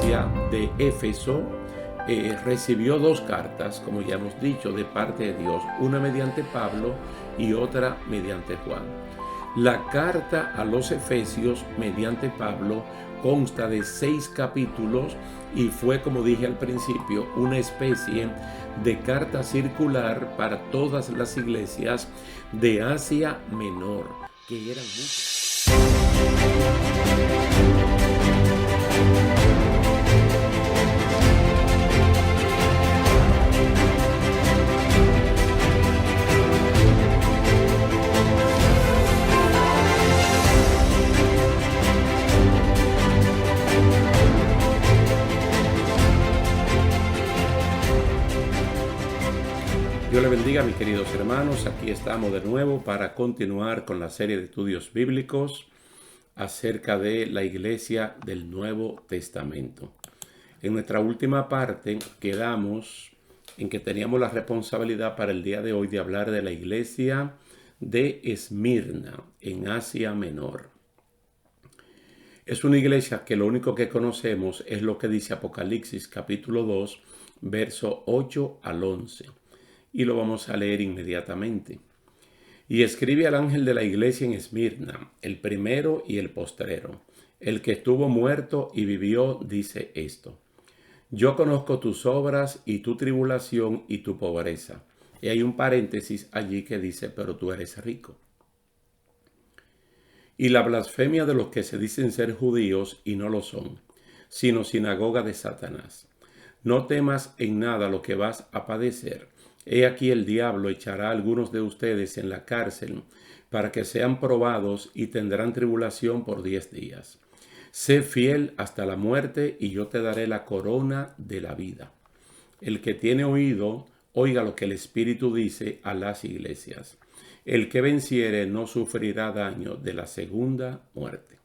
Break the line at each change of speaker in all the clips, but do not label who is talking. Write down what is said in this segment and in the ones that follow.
iglesia de Éfeso recibió dos cartas, como ya hemos dicho, de parte de Dios, una mediante Pablo y otra mediante Juan. La carta a los Efesios mediante Pablo consta de 6 capítulos y fue, como dije al principio, una especie de carta circular para todas las iglesias de Asia Menor, que eran muchas. Dios le bendiga, mis queridos hermanos. Aquí estamos de nuevo para continuar con la serie de estudios bíblicos acerca de la iglesia del Nuevo Testamento. En nuestra última parte quedamos en que teníamos la responsabilidad para el día de hoy de hablar de la iglesia de Esmirna en Asia Menor. Es una iglesia que lo único que conocemos es lo que dice Apocalipsis capítulo 2, verso 8 al 11. Y lo vamos a leer inmediatamente. Y escribe al ángel de la iglesia en Esmirna, el primero y el postrero, el que estuvo muerto y vivió, dice esto: yo conozco tus obras y tu tribulación y tu pobreza. Y hay un paréntesis allí que dice, pero tú eres rico. Y la blasfemia de los que se dicen ser judíos y no lo son, sino sinagoga de Satanás. No temas en nada lo que vas a padecer. He aquí el diablo echará a algunos de ustedes en la cárcel para que sean probados y tendrán tribulación por 10 días. Sé fiel hasta la muerte y yo te daré la corona de la vida. El que tiene oído, oiga lo que el Espíritu dice a las iglesias. El que venciere no sufrirá daño de la segunda muerte.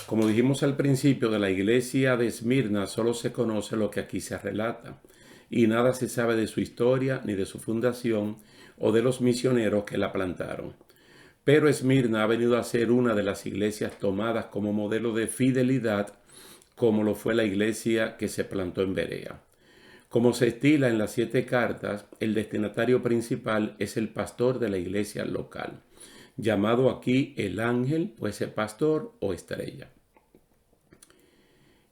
Como dijimos al principio, de la iglesia de Esmirna solo se conoce lo que aquí se relata, y nada se sabe de su historia, ni de su fundación, o de los misioneros que la plantaron. Pero Esmirna ha venido a ser una de las iglesias tomadas como modelo de fidelidad, como lo fue la iglesia que se plantó en Berea. Como se estila en las 7 cartas, el destinatario principal es el pastor de la iglesia local, llamado aquí el ángel, pues el pastor o estrella.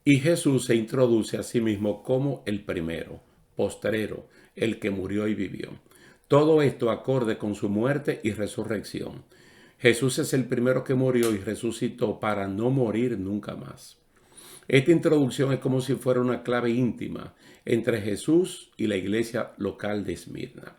Y Jesús se introduce a sí mismo como el primero, postrero, el que murió y vivió. Todo esto acorde con su muerte y resurrección. Jesús es el primero que murió y resucitó para no morir nunca más. Esta introducción es como si fuera una clave íntima entre Jesús y la iglesia local de Esmirna,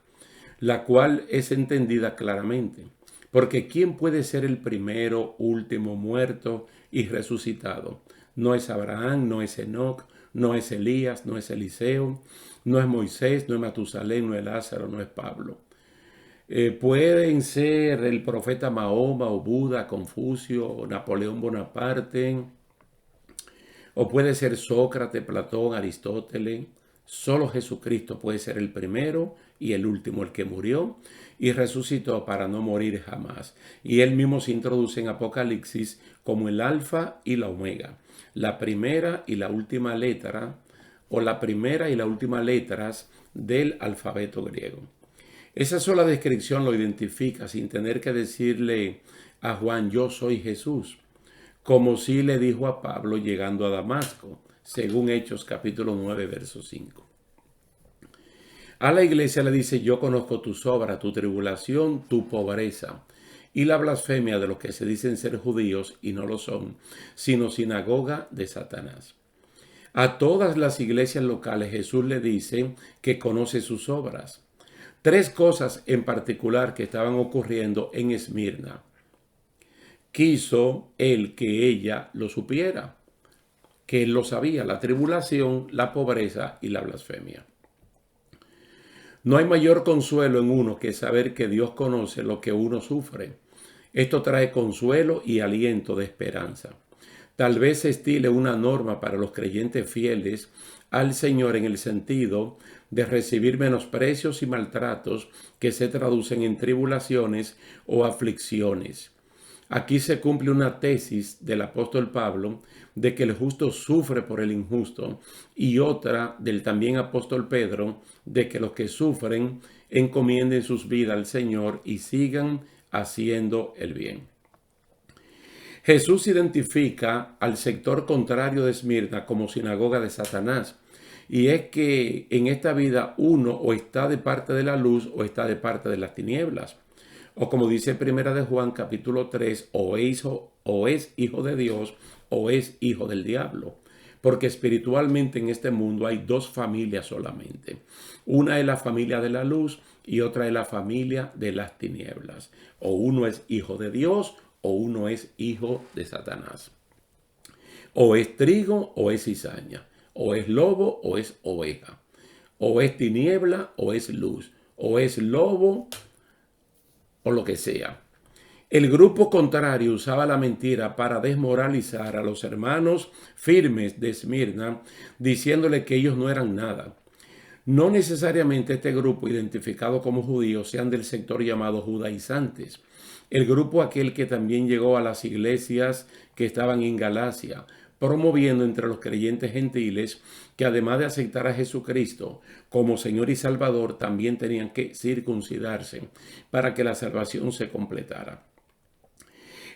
la cual es entendida claramente. Porque ¿quién puede ser el primero, último, muerto y resucitado? No es Abraham, no es Enoc, no es Elías, no es Eliseo, no es Moisés, no es Matusalén, no es Lázaro, no es Pablo. Pueden ser el profeta Mahoma o Buda, Confucio o Napoleón Bonaparte, o puede ser Sócrates, Platón, Aristóteles. Solo Jesucristo puede ser el primero y el último, el que murió y resucitó para no morir jamás. Y él mismo se introduce en Apocalipsis como el alfa y la omega, la primera y la última letra, o la primera y la última letras del alfabeto griego. Esa sola descripción lo identifica sin tener que decirle a Juan, yo soy Jesús, como si le dijo a Pablo llegando a Damasco, según Hechos capítulo 9, verso 5. A la iglesia le dice, yo conozco tus obras, tu tribulación, tu pobreza, y la blasfemia de los que se dicen ser judíos y no lo son, sino sinagoga de Satanás. A todas las iglesias locales Jesús le dice que conoce sus obras. 3 cosas en particular que estaban ocurriendo en Esmirna. Quiso él que ella lo supiera, que él lo sabía: la tribulación, la pobreza y la blasfemia. No hay mayor consuelo en uno que saber que Dios conoce lo que uno sufre. Esto trae consuelo y aliento de esperanza. Tal vez se estile una norma para los creyentes fieles al Señor en el sentido de recibir menosprecios y maltratos que se traducen en tribulaciones o aflicciones. Aquí se cumple una tesis del apóstol Pablo de que el justo sufre por el injusto y otra del también apóstol Pedro de que los que sufren encomienden sus vidas al Señor y sigan haciendo el bien. Jesús identifica al sector contrario de Esmirna como sinagoga de Satanás. Y es que en esta vida uno o está de parte de la luz o está de parte de las tinieblas. O como dice Primera de Juan capítulo 3, o es hijo de Dios o es hijo del diablo. Porque espiritualmente en este mundo hay dos familias solamente. Una es la familia de la luz y otra es la familia de las tinieblas. O uno es hijo de Dios o uno es hijo de Satanás. O es trigo o es cizaña. O es lobo o es oveja. O es tiniebla o es luz. O es lobo o lo que sea. El grupo contrario usaba la mentira para desmoralizar a los hermanos firmes de Esmirna, diciéndole que ellos no eran nada. No necesariamente este grupo, identificado como judíos, sean del sector llamado judaizantes. El grupo aquel que también llegó a las iglesias que estaban en Galacia, promoviendo entre los creyentes gentiles que además de aceptar a Jesucristo como Señor y Salvador, también tenían que circuncidarse para que la salvación se completara.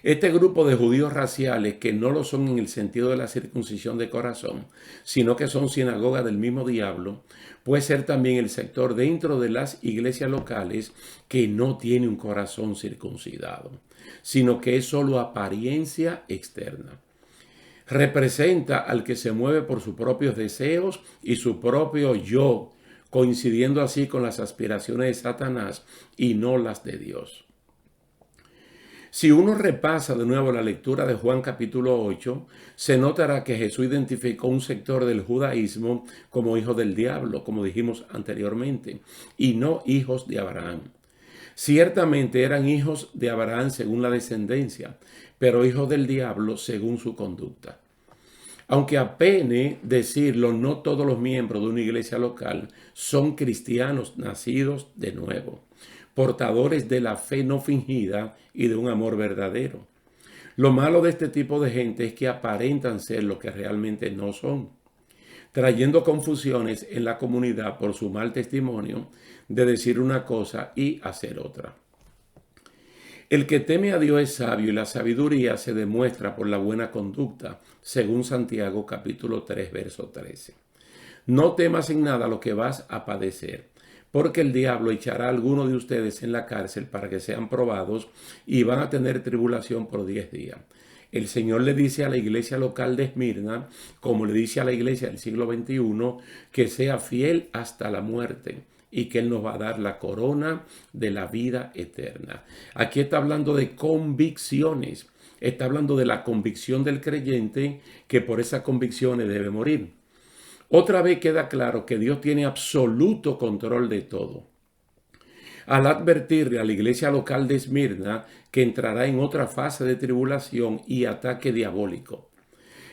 Este grupo de judíos raciales, que no lo son en el sentido de la circuncisión de corazón, sino que son sinagoga del mismo diablo, puede ser también el sector dentro de las iglesias locales que no tiene un corazón circuncidado, sino que es solo apariencia externa. Representa al que se mueve por sus propios deseos y su propio yo, coincidiendo así con las aspiraciones de Satanás y no las de Dios. Si uno repasa de nuevo la lectura de Juan capítulo 8, se notará que Jesús identificó un sector del judaísmo como hijos del diablo, como dijimos anteriormente, y no hijos de Abraham. Ciertamente eran hijos de Abraham según la descendencia, pero hijos del diablo según su conducta. Aunque apene decirlo, no todos los miembros de una iglesia local son cristianos nacidos de nuevo, portadores de la fe no fingida y de un amor verdadero. Lo malo de este tipo de gente es que aparentan ser lo que realmente no son, trayendo confusiones en la comunidad por su mal testimonio de decir una cosa y hacer otra. El que teme a Dios es sabio y la sabiduría se demuestra por la buena conducta, según Santiago capítulo 3, verso 13. No temas en nada lo que vas a padecer, porque el diablo echará a alguno de ustedes en la cárcel para que sean probados y van a tener tribulación por 10 días. El Señor le dice a la iglesia local de Esmirna, como le dice a la iglesia del siglo XXI, que sea fiel hasta la muerte y que Él nos va a dar la corona de la vida eterna. Aquí está hablando de convicciones. Está hablando de la convicción del creyente que por esas convicciones debe morir. Otra vez queda claro que Dios tiene absoluto control de todo. Al advertirle a la iglesia local de Esmirna que entrará en otra fase de tribulación y ataque diabólico,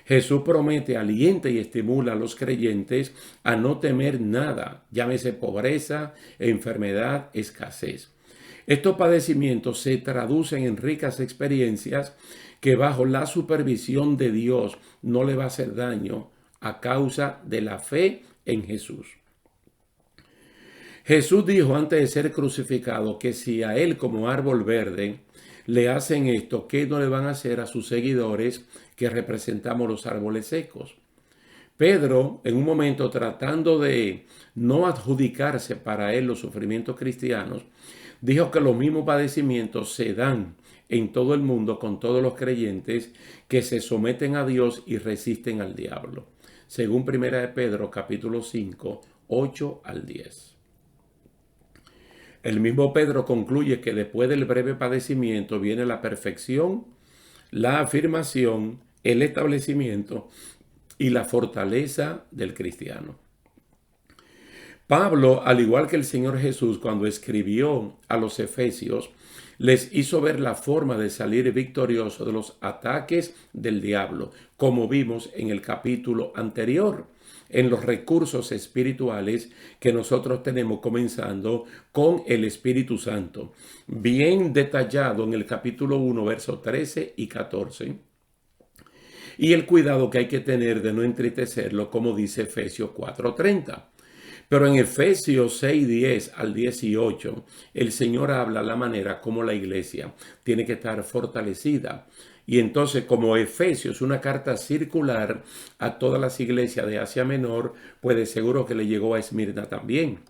Jesús promete, alienta y estimula a los creyentes a no temer nada, llámese pobreza, enfermedad, escasez. Estos padecimientos se traducen en ricas experiencias que bajo la supervisión de Dios no le va a hacer daño a causa de la fe en Jesús. Jesús dijo antes de ser crucificado que si a Él como árbol verde le hacen esto, ¿qué no le van a hacer a sus seguidores que representamos los árboles secos? Pedro, en un momento tratando de no adjudicarse para él los sufrimientos cristianos, dijo que los mismos padecimientos se dan en todo el mundo con todos los creyentes que se someten a Dios y resisten al diablo. Según 1 de Pedro capítulo 5, 8 al 10. El mismo Pedro concluye que después del breve padecimiento viene la perfección, la afirmación, el establecimiento y la fortaleza del cristiano. Pablo, al igual que el Señor Jesús, cuando escribió a los Efesios, les hizo ver la forma de salir victorioso de los ataques del diablo, como vimos en el capítulo anterior. en los recursos espirituales que nosotros tenemos, comenzando con el Espíritu Santo, bien detallado en el capítulo 1, versos 13 y 14. Y el cuidado que hay que tener de no entristecerlo, como dice Efesios 4:30. Pero en Efesios 6:10 al 18, el Señor habla la manera como la iglesia tiene que estar fortalecida. Y entonces, como Efesios es una carta circular a todas las iglesias de Asia Menor, pues de seguro que le llegó a Esmirna también.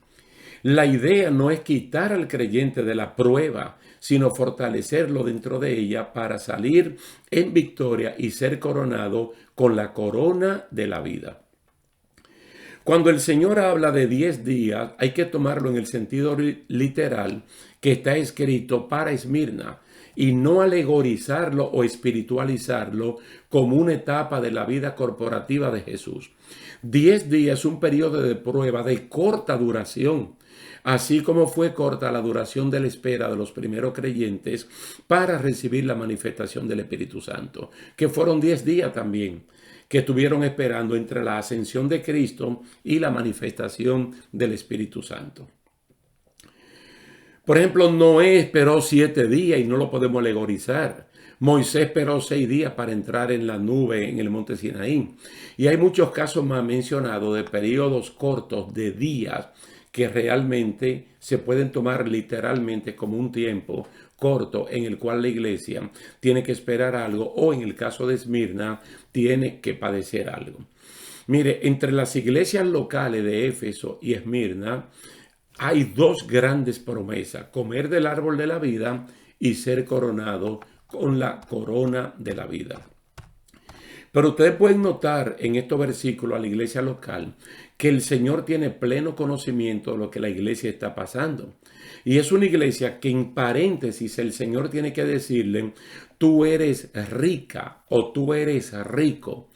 La idea no es quitar al creyente de la prueba, sino fortalecerlo dentro de ella para salir en victoria y ser coronado con la corona de la vida. Cuando el Señor habla de 10 días, hay que tomarlo en el sentido literal que está escrito para Esmirna y no alegorizarlo o espiritualizarlo como una etapa de la vida corporativa de Jesús. 10 días es un periodo de prueba de corta duración, así como fue corta la duración de la espera de los primeros creyentes para recibir la manifestación del Espíritu Santo, que fueron 10 días también, que estuvieron esperando entre la ascensión de Cristo y la manifestación del Espíritu Santo. Por ejemplo, Noé esperó 7 días y no lo podemos alegorizar. Moisés esperó 6 días para entrar en la nube en el monte Sinaí. Y hay muchos casos más mencionados de periodos cortos de días que realmente se pueden tomar literalmente como un tiempo corto en el cual la iglesia tiene que esperar algo o en el caso de Esmirna tiene que padecer algo. Mire, entre las iglesias locales de Éfeso y Esmirna hay dos grandes promesas: comer del árbol de la vida y ser coronado con la corona de la vida. Pero ustedes pueden notar en estos versículos a la iglesia local que el Señor tiene pleno conocimiento de lo que la iglesia está pasando. Y es una iglesia que en paréntesis el Señor tiene que decirle: tú eres rica o tú eres rico.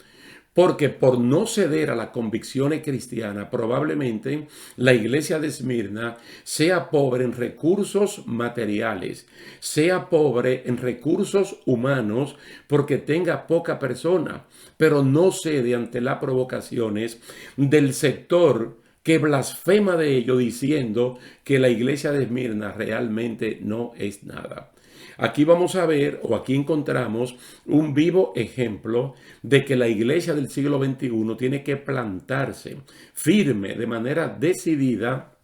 Porque por no ceder a las convicciones cristianas, probablemente la iglesia de Esmirna sea pobre en recursos materiales, sea pobre en recursos humanos, porque tenga poca persona, pero no cede ante las provocaciones del sector que blasfema de ello, diciendo que la iglesia de Esmirna realmente no es nada. Aquí vamos a ver, o aquí encontramos un vivo ejemplo de que la iglesia del siglo XXI tiene que plantarse firme, de manera decidida,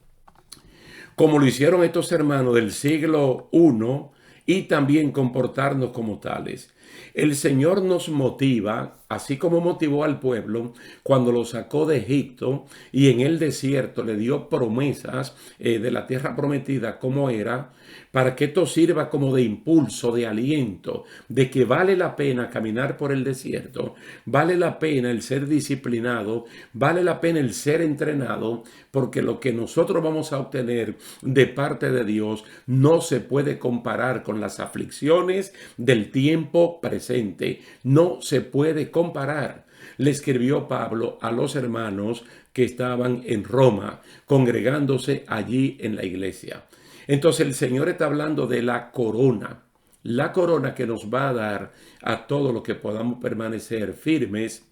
como lo hicieron estos hermanos del siglo I, y también comportarnos como tales. El Señor nos motiva, así como motivó al pueblo cuando lo sacó de Egipto y en el desierto le dio promesas de la tierra prometida como era, para que esto sirva como de impulso, de aliento, de que vale la pena caminar por el desierto, vale la pena el ser disciplinado, vale la pena el ser entrenado, porque lo que nosotros vamos a obtener de parte de Dios no se puede comparar con las aflicciones del tiempo presente, no se puede comparar. Le escribió Pablo a los hermanos que estaban en Roma, congregándose allí en la iglesia. Entonces el Señor está hablando de la corona que nos va a dar a todo lo que podamos permanecer firmes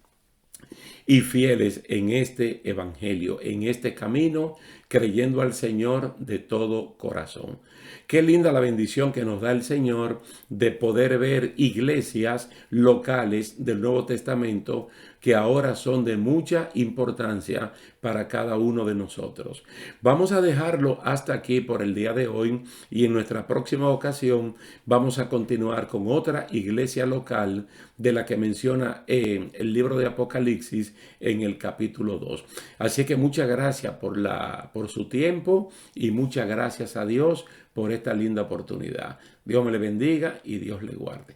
y fieles en este evangelio, en este camino, creyendo al Señor de todo corazón. Qué linda la bendición que nos da el Señor de poder ver iglesias locales del Nuevo Testamento que ahora son de mucha importancia para cada uno de nosotros. Vamos a dejarlo hasta aquí por el día de hoy y en nuestra próxima ocasión vamos a continuar con otra iglesia local de la que menciona el libro de Apocalipsis en el capítulo 2. Así que muchas gracias por su tiempo y muchas gracias a Dios por esta linda oportunidad. Dios me le bendiga y Dios le guarde.